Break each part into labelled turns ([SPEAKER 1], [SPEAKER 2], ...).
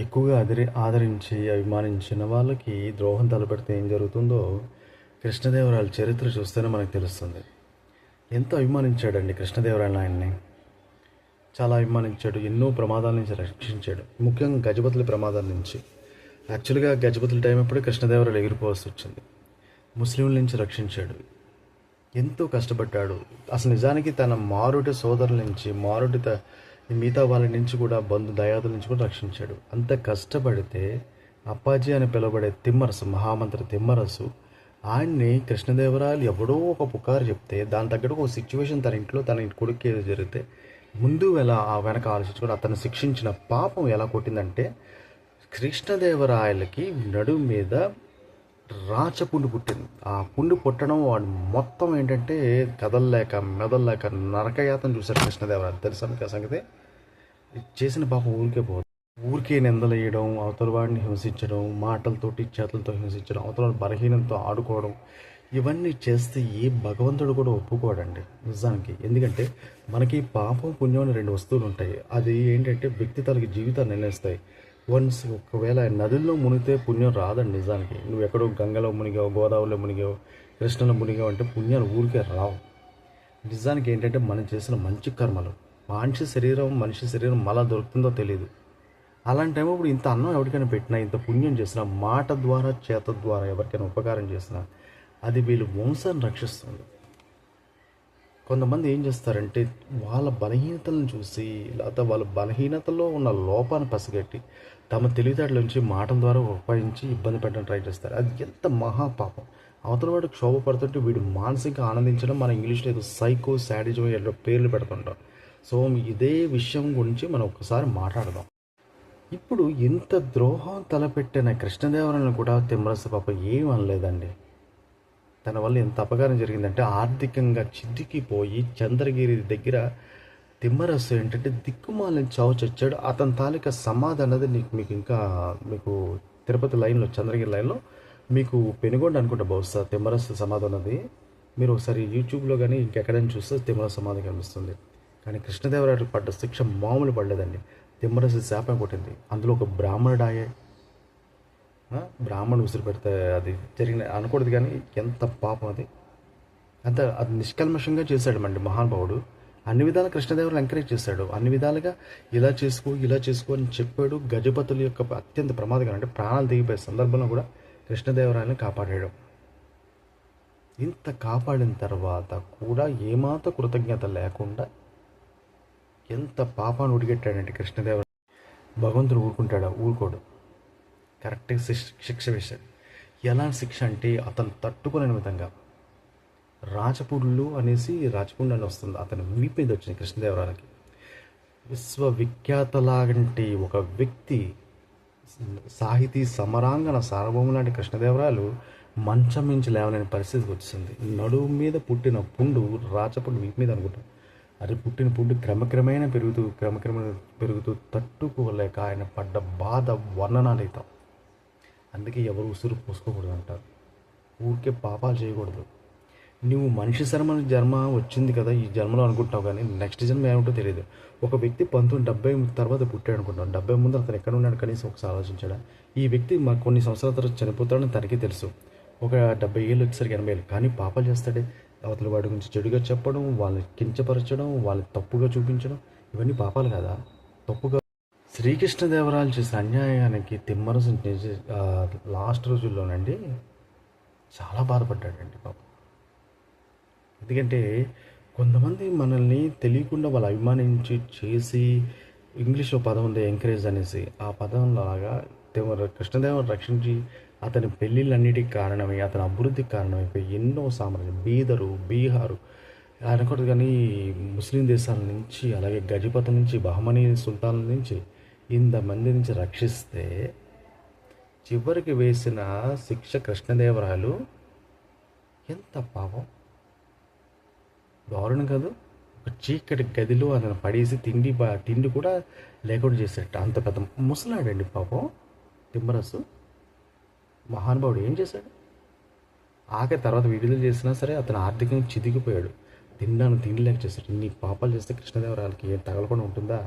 [SPEAKER 1] ఎక్కువగా ఆదరించి అభిమానించిన వాళ్ళకి ద్రోహం తలపెడితే ఏం జరుగుతుందో కృష్ణదేవరాయల చరిత్ర చూస్తేనే మనకు తెలుస్తుంది. ఎంతో అభిమానించాడండి కృష్ణదేవరాయలు ఆయన్ని. చాలా అభిమానించాడు, ఎన్నో ప్రమాదాల నుంచి రక్షించాడు, ముఖ్యంగా గజపతుల ప్రమాదాల నుంచి. యాక్చువల్గా గజపతుల టైం అప్పుడు కృష్ణదేవరాయలు ఎగిరిపోవాల్సి వచ్చింది. ముస్లింల నుంచి రక్షించాడు, ఎంతో కష్టపడ్డాడు. అసలు నిజానికి తన మారుటి సోదరుల నుంచి మిగతా వాళ్ళ నుంచి కూడా బంధు దయాదుల నుంచి కూడా రక్షించాడు. అంత కష్టపడితే అప్పాజీ అని పిలువబడే తిమ్మరసు, మహామంత్రి తిమ్మరసు, ఆయన్ని కృష్ణదేవరాయలు ఎవడో ఒక పుకారు చెప్తే దాని తగ్గట్టు ఒక సిచ్యువేషన్ తన ఇంట్లో తన కొడుకు ఏదో జరిగితే ముందు వెనక ఆలోచించుకొని అతను శిక్షించిన పాపం ఎలా కొట్టిందంటే, కృష్ణదేవరాయలకి నడుము మీద రాచపుండు పుట్టింది. ఆ పుండు పుట్టడం వాడు మొత్తం ఏంటంటే కదలలేక మెదలలేక నరకయాతను చూశాడు కృష్ణదేవరాయలు. తెలుసా మీకు ఆ సంగతి? చేసిన పాపం ఊరికే నిందలేయడం, అవతల వాడిని హింసించడం, మాటలతోటి చేతులతో హింసించడం, అవతల బలహీనంతో ఆడుకోవడం, ఇవన్నీ చేస్తే ఏ భగవంతుడు కూడా ఒప్పుకోడండి నిజానికి. ఎందుకంటే మనకి పాపం పుణ్యం అని రెండు వస్తువులు ఉంటాయి. అది ఏంటంటే వ్యక్తి తనకి జీవితాన్ని నిర్ణయిస్తాయి. వన్స్ ఒకవేళ నదుల్లో మునిగితే పుణ్యం రాదండి నిజానికి. నువ్వు ఎక్కడో గంగలో మునిగావు, గోదావరిలో మునిగావు, కృష్ణలో మునిగావు అంటే పుణ్యాలు ఊరికే రావు. నిజానికి ఏంటంటే మనం చేసిన మంచి కర్మలు, మనిషి శరీరం మళ్ళా దొరుకుతుందో తెలియదు. అలాంటి టైం ఇప్పుడు ఇంత అన్నం ఎవరికైనా పెట్టినా, ఇంత పుణ్యం చేసినా, మాట ద్వారా చేత ద్వారా ఎవరికైనా ఉపకారం చేసినా అది వీళ్ళు వంశాన్ని రక్షిస్తుంది. కొంతమంది ఏం చేస్తారంటే వాళ్ళ బలహీనతలను చూసి, లేకపోతే వాళ్ళ బలహీనతలో ఉన్న లోపాన్ని పసిగట్టి తమ తెలివితేటల నుంచి మాటల ద్వారా ఉపయోగించి ఇబ్బంది పెట్టడం ట్రై చేస్తారు. అది ఎంత మహాపాపం. అవతల వాడు క్షోభపడుతుంటే వీడు మానసిక ఆనందించడం మన ఇంగ్లీష్లో ఏదో సైకో శాడిజం ఏదో పేర్లు పెడుతుంటాం. సో ఇదే విషయం గురించి మనం ఒకసారి మాట్లాడదాం. ఇప్పుడు ఇంత ద్రోహం తలపెట్టిన కృష్ణదేవరాయలను కూడా తిమ్మరసు పాప ఏం అనలేదండి. తన వల్ల ఎంత అపకారం జరిగిందంటే ఆర్థికంగా చిద్దికిపోయి చంద్రగిరి దగ్గర తిమ్మరసు ఏంటంటే దిక్కుమాలని చావు చచ్చాడు. అతని తాలూకా సమాధి అన్నది మీకు తిరుపతి లైన్లో, చంద్రగిరి లైన్లో మీకు పెనుగొండ అనుకుంటా బహుశా తిమ్మరసు సమాధి అన్నది. మీరు ఒకసారి యూట్యూబ్లో కానీ ఇంకెక్కడైనా చూస్తే తిమ్మరసు సమాధి కనిపిస్తుంది. కానీ కృష్ణదేవరాయలకు పడ్డ శిక్ష మామూలు పడలేదండి. తిమ్మరసు శాపం కొట్టింది. అందులో ఒక బ్రాహ్మణుడాయే, బ్రాహ్మణుడు ఉసిరి పెడితే అది జరిగిన అనకూడదు, కానీ ఎంత పాపం అది. అది నిష్కల్మషంగా చేశాడు మండి మహానుభావుడు. అన్ని విధాలుగా కృష్ణదేవరాయలు ఎంకరేజ్ చేశాడు. అన్ని విధాలుగా ఇలా చేసుకో అని చెప్పాడు. గజపతుల యొక్క అత్యంత ప్రమాదకరం అంటే ప్రాణాలు దిగిపోయే సందర్భంలో కూడా కృష్ణదేవరాయలను కాపాడాడు. ఇంత కాపాడిన తర్వాత కూడా ఏమాత్రం కృతజ్ఞత లేకుండా ఎంత పాపాన్ని ఉడిగెట్టాడంటే కృష్ణదేవరాయలు. భగవంతుడు ఊరుకోడు. కరెక్ట్గా శిక్ష వేశాడు. ఎలా శిక్ష అంటే అతను తట్టుకోలేని విధంగా రాచపుండు అనేసి రాచపుండు అని వస్తుంది, అతను వీపు మీద వచ్చింది కృష్ణదేవరాయలకి. విశ్వవిఖ్యాతలాగంటి ఒక వ్యక్తి, సాహితీ సమరాంగణ సార్వభౌము లాంటి కృష్ణదేవరాయలు మంచం మించి లేవలేని పరిస్థితికి వచ్చింది. నడుము మీద పుట్టిన పుండు, రాచపుండు వీపు మీద అనుకుంటాం. అది పుట్టిన పుండు క్రమక్రమేణా పెరుగుతూ తట్టుకోలేక ఆయన పడ్డ బాధ వర్ణనాతీతం. అందుకే ఎవరు ఉసురు పోసుకోకూడదు అంటారు. ఊరికే పాపాలు చేయకూడదు. నువ్వు మనిషి జన్మ వచ్చింది కదా ఈ జన్మలో అనుకుంటావు, కానీ నెక్స్ట్ జన్మ ఏమిటో తెలియదు. ఒక వ్యక్తి 1970 తర్వాత పుట్టాడు అనుకుంటాం. 70 ముందు అతను ఎక్కడ ఉన్నాడు కనీసం ఒకసారి ఆలోచించాడా? ఈ వ్యక్తి కొన్ని సంవత్సరాల తర్వాత చనిపోతాడని తనకి తెలుసు. ఒక 70 ఏళ్ళు వచ్చేసరికి 80 ఏళ్ళు, కానీ పాపాలు చేస్తాడే. అవతల వాడి గురించి చెడుగా చెప్పడం, వాళ్ళని కించపరచడం, వాళ్ళని తప్పుగా చూపించడం, ఇవన్నీ పాపాలు కదా, తప్పుగా. శ్రీకృష్ణదేవరాయలు చేసిన అన్యాయానికి తిమ్మరసు లాస్ట్ రోజుల్లోనండి చాలా బాధపడ్డాడండి పాపం. ఎందుకంటే కొంతమంది మనల్ని తెలియకుండా వాళ్ళు అభిమానించి చేసి, ఇంగ్లీష్లో పదం ఉంది ఎంకరేజ్ అనేసి, ఆ పదంలాగా కృష్ణదేవరాయలు రక్షించి అతని పెళ్ళిళ్ళన్నిటికీ కారణమై, అతని అభివృద్ధికి కారణమైపోయి ఎన్నో సామ్రాజ్యం బీహారు అనకూడదు కానీ ముస్లిం దేశాల నుంచి, అలాగే గజపతి నుంచి, బహమనీ సుల్తాన్ నుంచి, ఇంతమంది నుంచి రక్షిస్తే చివరికి వేసిన శిక్ష కృష్ణదేవరాయలు ఎంత పాపం, దారుణం కాదు. ఒక చీకటి గదిలో అతను పడేసి తిండి కూడా లేకుండా చేసేట అంత పెద్ద ముసలాడండి పాపం తిమ్మరసు. మహానుభావుడు ఏం చేశాడు? తర్వాత విడుదల చేసినా సరే అతను ఆర్థికంగా చితికిపోయాడు. తిండి లేక చేశాడు. ఇన్ని పాపాలు చేస్తే కృష్ణదేవరాయలకి ఏం తగలకుండా ఉంటుందా?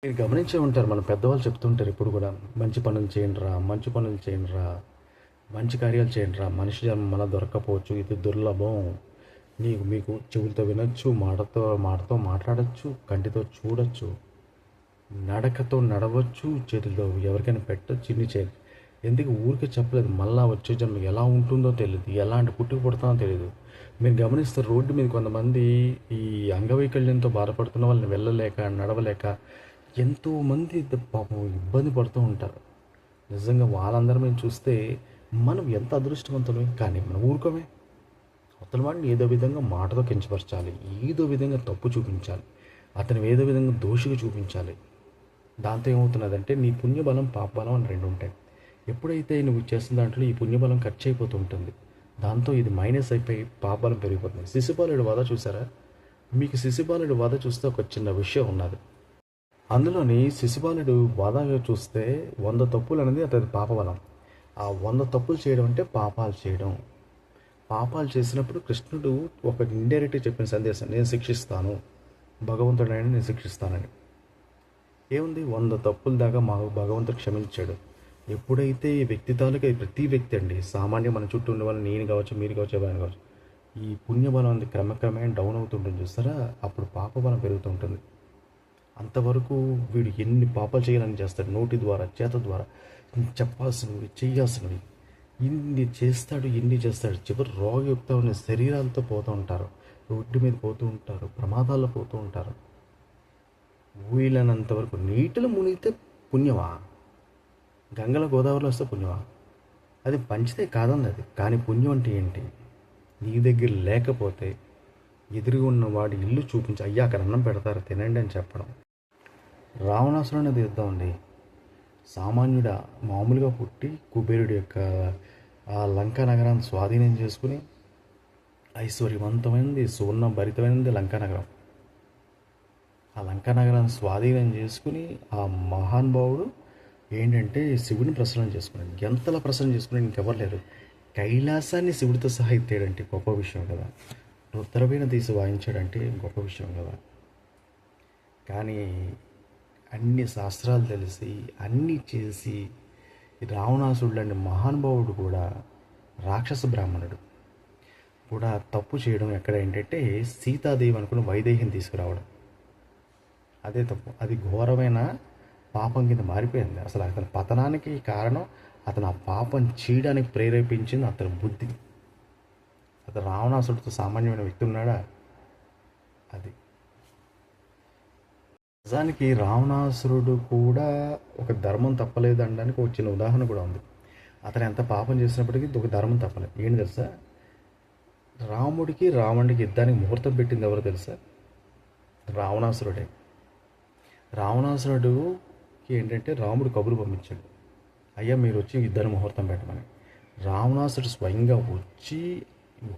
[SPEAKER 1] మీరు గమనించే ఉంటారు, మన పెద్దవాళ్ళు చెప్తుంటారు ఇప్పుడు కూడా, మంచి పనులు చేయండిరా, మంచి పనులు చేయండిరా, మంచి కార్యాలు చేయండిరా, మనిషి జన్మ మళ్ళా దొరక్కపోవచ్చు, ఇది దుర్లభం. మీకు చెవులతో వినొచ్చు, మాటతో మాట్లాడచ్చు, కంటితో చూడొచ్చు, నడకతో నడవచ్చు, చేతులతో ఎవరికైనా పెట్టచ్చు, ఇన్ని చేయాలి. ఎందుకు ఊరికే చెప్పలేదు, మళ్ళా వచ్చే జన్మ ఎలా ఉంటుందో తెలియదు, ఎలాంటి పుట్టుకు పుడతానో తెలియదు. మీరు గమనిస్తే రోడ్డు మీద కొంతమంది ఈ అంగవైకల్యంతో బాధపడుతున్న వాళ్ళని వెళ్ళలేక నడవలేక ఎంతోమంది పాపం ఇబ్బంది పడుతూ ఉంటారు. నిజంగా వాళ్ళందరూ మేము చూస్తే మనం ఎంత అదృష్టవంతులమే, కానీ మనం ఊరుకోమే. అవతల వాడిని ఏదో విధంగా మాటతో కించపరచాలి, ఏదో విధంగా తప్పు చూపించాలి, అతను ఏదో విధంగా దోషిగా చూపించాలి. దాంతో ఏమవుతున్నదంటే నీ పుణ్యబలం పాపబలం అని రెండు ఉంటాయి. ఎప్పుడైతే నువ్వు చేసిన దాంట్లో ఈ పుణ్యబలం ఖర్చు అయిపోతూ ఉంటుంది, దాంతో ఇది మైనస్ అయిపోయి పాపబలం పెరిగిపోతుంది. శిశుపాలుడి వధ చూసారా? మీకు శిశుపాలుడి వధ చూస్తే ఒక చిన్న విషయం ఉన్నది. అందులోని శిశుపాలుడు వధ చూస్తే 100 తప్పులు అనేది అతని పాపబలం. ఆ 100 తప్పులు చేయడం అంటే పాపాలు చేయడం. పాపాలు చేసినప్పుడు కృష్ణుడు ఒక ఇండైరెక్ట్గా చెప్పిన సందేశం, నేను శిక్షిస్తాను, భగవంతుడైన నేను శిక్షిస్తానని. ఏముంది, 100 తప్పుల దాకా మాకు భగవంతుడు క్షమించాడు. ఎప్పుడైతే ఈ వ్యక్తి తాలూకా ప్రతి వ్యక్తి అండి, సామాన్య మన చుట్టూ ఉండే వాళ్ళు, నేను కావచ్చు, మీరు కావచ్చు, ఎవరైనా కావచ్చు, ఈ పుణ్యబలం అనేది క్రమక్రమేణ డౌన్ అవుతుంటుంది చూస్తారా, అప్పుడు పాపబలం పెరుగుతుంటుంది. అంతవరకు వీడు ఎన్ని పాపాలు చేయాలని చేస్తాడు, నోటి ద్వారా, చేత ద్వారా, చెప్పాల్సినవి, చేయాల్సినవి ఇన్ని చేస్తాడు. చివరి రోగయుక్తమైన శరీరాలతో పోతూ ఉంటారు, రోడ్డు మీద పోతూ ఉంటారు, ప్రమాదాల్లో పోతూ ఉంటారు. వీళ్ళనంత వరకు నీటిలో మునిగితే పుణ్యమా, గంగల గోదావరిలో వస్తే పుణ్యమా? అది పంచితే కాదండి అది. కానీ పుణ్యం అంటే ఏంటి? నీ దగ్గర లేకపోతే ఎదురుగా ఉన్న వాడి ఇల్లు చూపించి, అయ్యా అక్కడ అన్నం పెడతారు తినండి అని చెప్పడం. రావణాసురుని తీద్దామండి. సామాన్యుడా మామూలుగా పుట్టి కుబేరుడి యొక్క ఆ లంకా నగరాన్ని స్వాధీనం చేసుకుని, ఐశ్వర్యవంతమైనది, సువర్ణ భరితమైనది లంకా నగరం. ఆ లంకా నగరాన్ని స్వాధీనం చేసుకుని ఆ మహానుభావుడు ఏంటంటే శివుని ప్రసన్నం చేసుకున్నాడు. ఎంతలా ప్రసన్నం చేసుకున్నాడు, ఇంకెవరు లేరు. కైలాసాన్ని శివుడితో సహా ఎత్తాడంటే గొప్ప విషయం కదా. రుద్రవీణ తీసి వాయించాడంటే గొప్ప విషయం కదా. కానీ అన్ని శాస్త్రాలు తెలిసి అన్నీ చేసి రావణాసుడు లాంటి మహానుభావుడు కూడా, రాక్షస బ్రాహ్మణుడు కూడా తప్పు చేయడం ఎక్కడ ఏంటంటే, సీతాదేవి అనుకుని వైదేహిని తీసుకురావడం. అదే తప్పు. అది ఘోరమైన పాపం కింద మారిపోయింది. అసలు అతని పతనానికి కారణం, అతను ఆ పాపం చేయడానికి ప్రేరేపించింది అతని బుద్ధి. అతను రావణాసుడితో సామాన్యమైన వ్యక్తి ఉన్నాడా? అది నిజానికి రావణాసురుడు కూడా ఒక ధర్మం తప్పలేదు అనడానికి ఒక చిన్న ఉదాహరణ కూడా ఉంది. అతను ఎంత పాపం చేసినప్పటికీ ఒక ధర్మం తప్పలేదు. ఏంటి తెలుసా? రాముడికి రావణుడికి యుద్ధానికి ముహూర్తం పెట్టింది ఎవరు తెలుసా? రావణాసురుడే. రావణాసురుడికి ఏంటంటే రాముడు కబురు పంపించాడు, అయ్యా మీరు వచ్చి యుద్ధాన్ని ముహూర్తం పెట్టమని. రావణాసురుడు స్వయంగా వచ్చి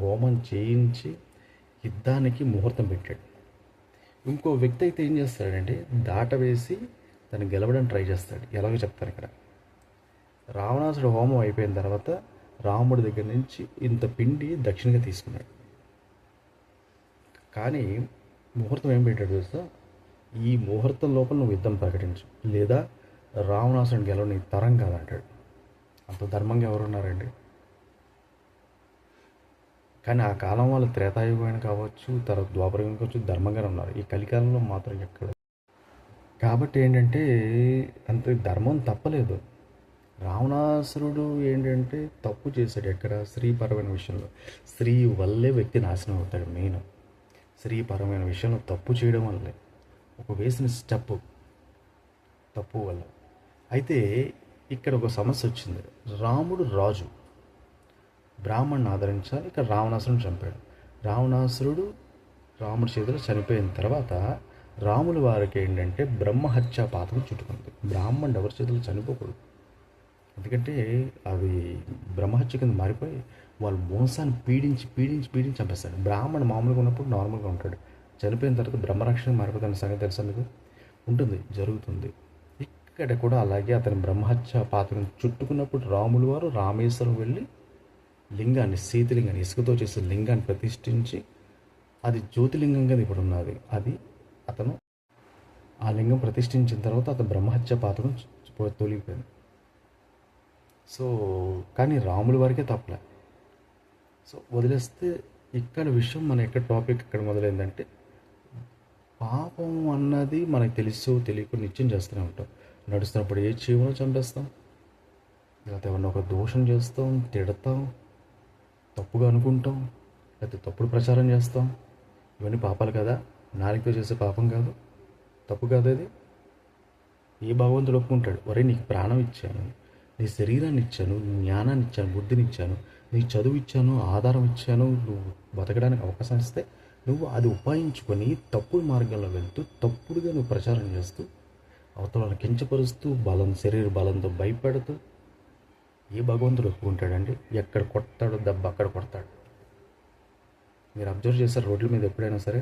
[SPEAKER 1] హోమం చేయించి యుద్ధానికి ముహూర్తం పెట్టాడు. ఇంకో వ్యక్తి అయితే ఏం చేస్తాడంటే దాటవేసి తను గెలవడానికి ట్రై చేస్తాడు. ఎలాగో చెప్తాను ఇక్కడ. రావణాసుడు హోమం అయిపోయిన తర్వాత రాముడి దగ్గర నుంచి ఇంత పిండి దక్షిణగా తీసుకున్నాడు. కానీ ముహూర్తం ఏం పెట్టాడు తెలుసా? ఈ ముహూర్తం లోపల నువ్వు యుద్ధం ప్రకటించు, లేదా రావణాసుడిని గెలవ నీ తరం కాదంటాడు. అంత ధర్మంగా ఎవరున్నారండి? కానీ ఆ కాలం వాళ్ళు త్రేతాయుగం కావచ్చు, తర్వాత ద్వాపరయుగం కావచ్చు, ధర్మంగానే ఉన్నారు. ఈ కలికాలంలో మాత్రం ఎక్కడ. కాబట్టి ఏంటంటే అంత ధర్మం తప్పలేదు. రావణాసురుడు ఏంటంటే తప్పు చేశాడు ఎక్కడ? స్త్రీపరమైన విషయంలో. స్త్రీ వల్లే వ్యక్తి నాశనం అవుతాడు. మెయిన్ స్త్రీపరమైన విషయంలో తప్పు చేయడం వల్లే, ఒక వేసిన స్టెప్ తప్పు వల్ల. అయితే ఇక్కడ ఒక సమస్య వచ్చింది. రాముడు రాజు, బ్రాహ్మణ్ని ఆదరించాలి. ఇక్కడ రావణాసురుని చంపాడు. రావణాసురుడు రాముడి చేతిలో చనిపోయిన తర్వాత రాముల వారికి ఏంటంటే బ్రహ్మహత్యా పాతకం చుట్టుకుంది. బ్రాహ్మణుడు ఎవరి చేతిలో చనిపోకూడదు, ఎందుకంటే అది బ్రహ్మహత్య కింద మారిపోయి వాళ్ళు మోసాన్ని పీడించి చంపేస్తాడు. బ్రాహ్మణుడు మామూలుగా ఉన్నప్పుడు నార్మల్గా ఉంటాడు, చనిపోయిన తర్వాత బ్రహ్మరక్షణ మారిపోతున్న సంగతి తెలుసా మీకు? ఉంటుంది, జరుగుతుంది. ఇక్కడ కూడా అలాగే అతని బ్రహ్మహత్య పాతకం చుట్టుకున్నప్పుడు రాములు వారు రామేశ్వరం వెళ్ళి లింగాన్ని, సీతలింగాన్ని, ఇసుకతో చేసే లింగాన్ని ప్రతిష్ఠించి, అది జ్యోతిలింగంగా ఇప్పుడు ఉన్నది. అది అతను ఆ లింగం ప్రతిష్ఠించిన తర్వాత అతను బ్రహ్మహత్య పాతకం తొలిగిపోయింది. సో కానీ రాముల వారికే తప్పలే. సో వదిలేస్తే ఇక్కడ విషయం మన ఎక్కడ టాపిక్ ఇక్కడ మొదలైందంటే, పాపం అన్నది మనకు తెలుసు తెలియకుండా నిత్యం చేస్తూనే ఉంటాం. నడుస్తున్నప్పుడు ఏ చీమలో చంపేస్తాం, లేకపోతే ఎవరినో ఒక దోషం చేస్తాం, తిడతాం, తప్పుగా అనుకుంటాం, లేకపోతే తప్పుడు ప్రచారం చేస్తాం. ఇవన్నీ పాపాలు కదా, నాలుగుతో చేసే పాపం కాదు, తప్పు కాదు అది. ఏ భగవంతుడు ఒప్పుకుంటాడు? ఒరే నీకు ప్రాణం ఇచ్చాను, నీ శరీరాన్ని ఇచ్చాను, నీ జ్ఞానాన్ని ఇచ్చాను, బుద్ధిని ఇచ్చాను, నీ చదువు ఇచ్చాను, ఆధారం ఇచ్చాను, నువ్వు బతకడానికి అవకాశం ఇస్తే నువ్వు అది ఉపాయించుకొని తప్పుడు మార్గంలో వెళ్తూ తప్పుడుగా నువ్వు ప్రచారం చేస్తూ అవతలను కించపరుస్తూ శరీర బలంతో భయపెడుతూ ఏ భగవంతుడు ఒప్పుకుంటాడండి? ఎక్కడ కొడతాడో దెబ్బ అక్కడ కొడతాడు. మీరు అబ్జర్వ్ చేశారు రోడ్ల మీద ఎప్పుడైనా సరే